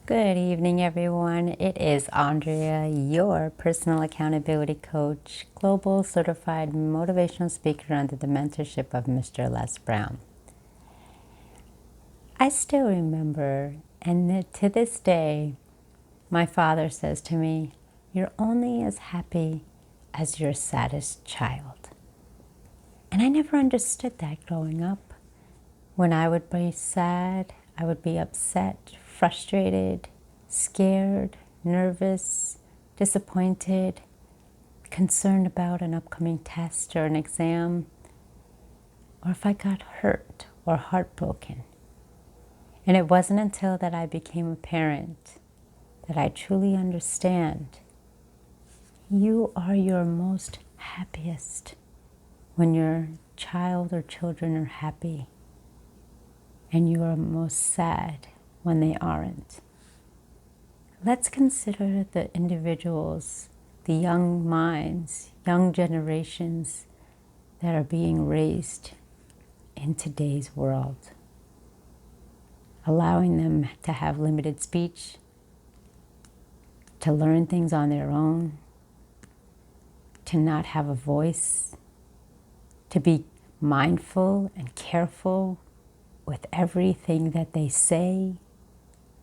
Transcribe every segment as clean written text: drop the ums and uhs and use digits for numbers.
Good evening, everyone. It is Andrea, your personal accountability coach, global certified motivational speaker under the mentorship of Mr. Les Brown. I still remember, and to this day, my father says to me, "You're only as happy as your saddest child." And I never understood that growing up. When I would be sad, I would be upset, frustrated, scared, nervous, disappointed, concerned about an upcoming test or an exam, or if I got hurt or heartbroken. And it wasn't until that I became a parent that I truly understand you are your most happiest when your child or children are happy, and you are most sad when they aren't. Let's consider the individuals, the young minds, young generations that are being raised in today's world. Allowing them to have limited speech, to learn things on their own, to not have a voice, to be mindful and careful with everything that they say,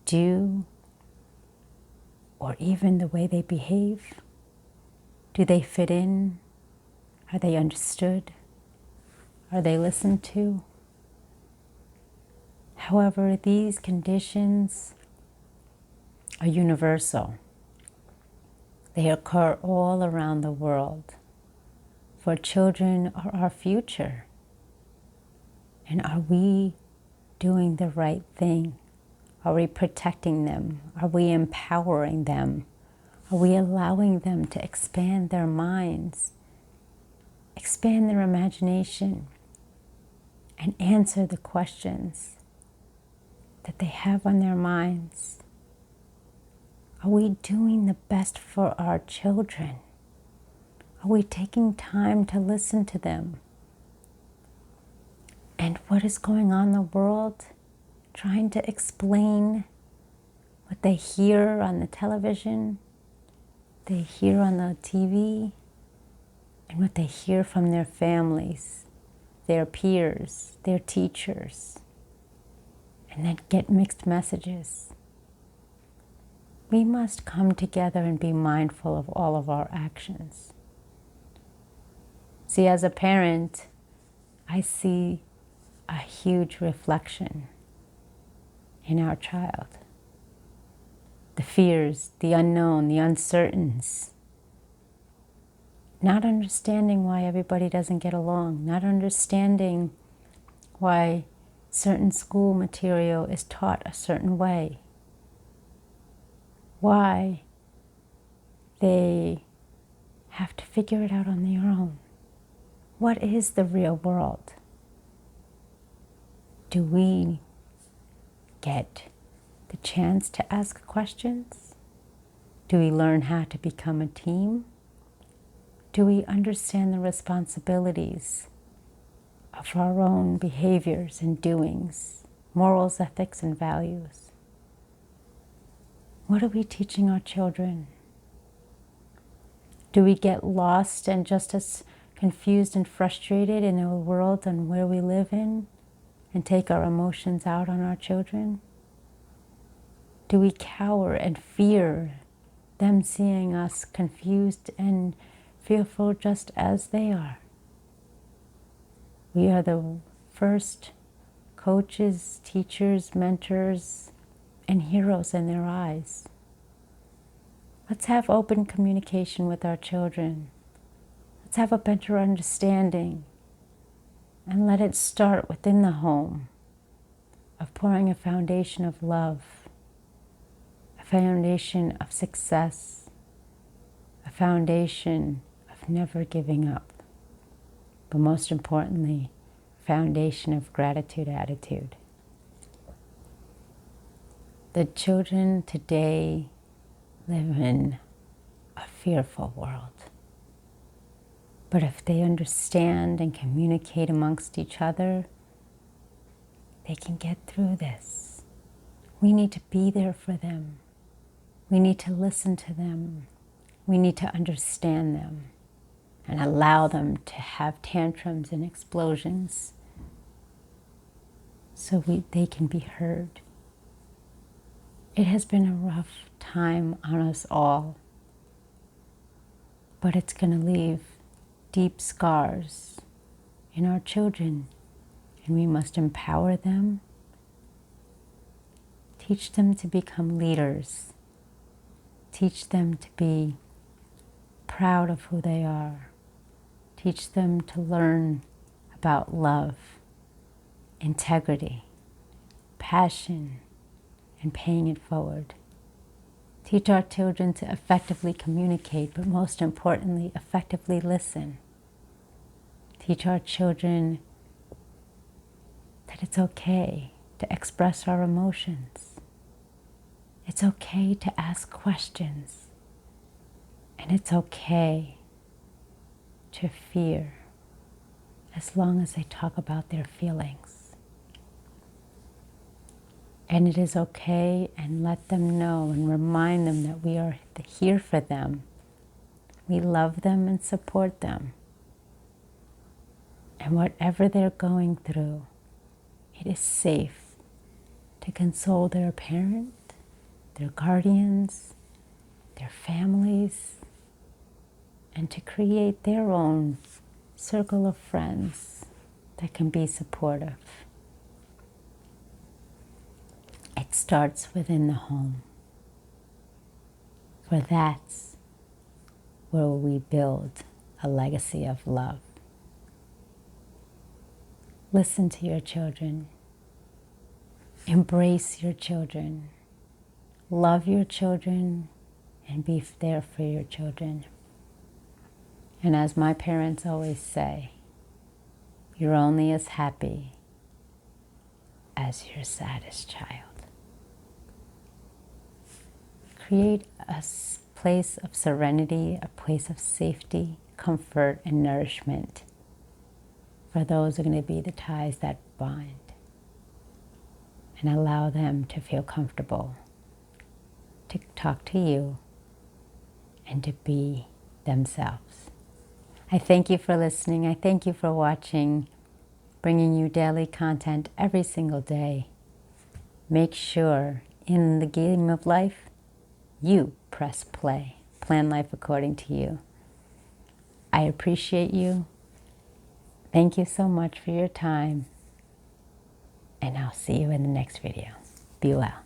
do, or even the way they behave. Do they fit in? Are they understood? Are they listened to? However, these conditions are universal. They occur all around the world. For children are our future. And are we doing the right thing? Are we protecting them? Are we empowering them? Are we allowing them to expand their minds, expand their imagination, and answer the questions that they have on their minds? Are we doing the best for our children? Are we taking time to listen to them? And what is going on in the world? Trying to explain what they hear on the television, they hear on the TV, and what they hear from their families, their peers, their teachers, and then get mixed messages. We must come together and be mindful of all of our actions. See, as a parent, I see a huge reflection in our child. The fears, the unknown, the uncertains. Not understanding why everybody doesn't get along. Not understanding why certain school material is taught a certain way. Why they have to figure it out on their own. What is the real world? Do we get the chance to ask questions? Do we learn how to become a team? Do we understand the responsibilities of our own behaviors and doings, morals, ethics, and values? What are we teaching our children? Do we get lost and just as confused and frustrated in a world and where we live in and take our emotions out on our children? Do we cower and fear them seeing us confused and fearful just as they are? We are the first coaches, teachers, mentors, and heroes in their eyes. Let's have open communication with our children. Let's have a better understanding, and let it start within the home of pouring a foundation of love, a foundation of success, a foundation of never giving up, but most importantly, a foundation of gratitude attitude. The children today live in a fearful world. But if they understand and communicate amongst each other, they can get through this. We need to be there for them. We need to listen to them. We need to understand them and allow them to have tantrums and explosions so they can be heard. It has been a rough time on us all, but it's going to leave deep scars in our children, and we must empower them, teach them to become leaders, teach them to be proud of who they are, teach them to learn about love, integrity, passion, and paying it forward. Teach our children to effectively communicate, but most importantly, effectively listen. Teach our children that it's okay to express our emotions. It's okay to ask questions. And it's okay to fear as long as they talk about their feelings. And it is okay, and let them know and remind them that we are here for them. We love them and support them. And whatever they're going through, it is safe to console their parent, their guardians, their families, and to create their own circle of friends that can be supportive. It starts within the home, for that's where we build a legacy of love. Listen to your children. Embrace your children. Love your children and be there for your children. And as my parents always say, you're only as happy as your saddest child. Create a place of serenity, a place of safety, comfort, and nourishment. For those are going to be the ties that bind. And allow them to feel comfortable to talk to you and to be themselves. I thank you for listening. I thank you for watching, bringing you daily content every single day. Make sure in the game of life, you press play. Plan life according to you. I appreciate you. Thank you so much for your time. And I'll see you in the next video. Be well.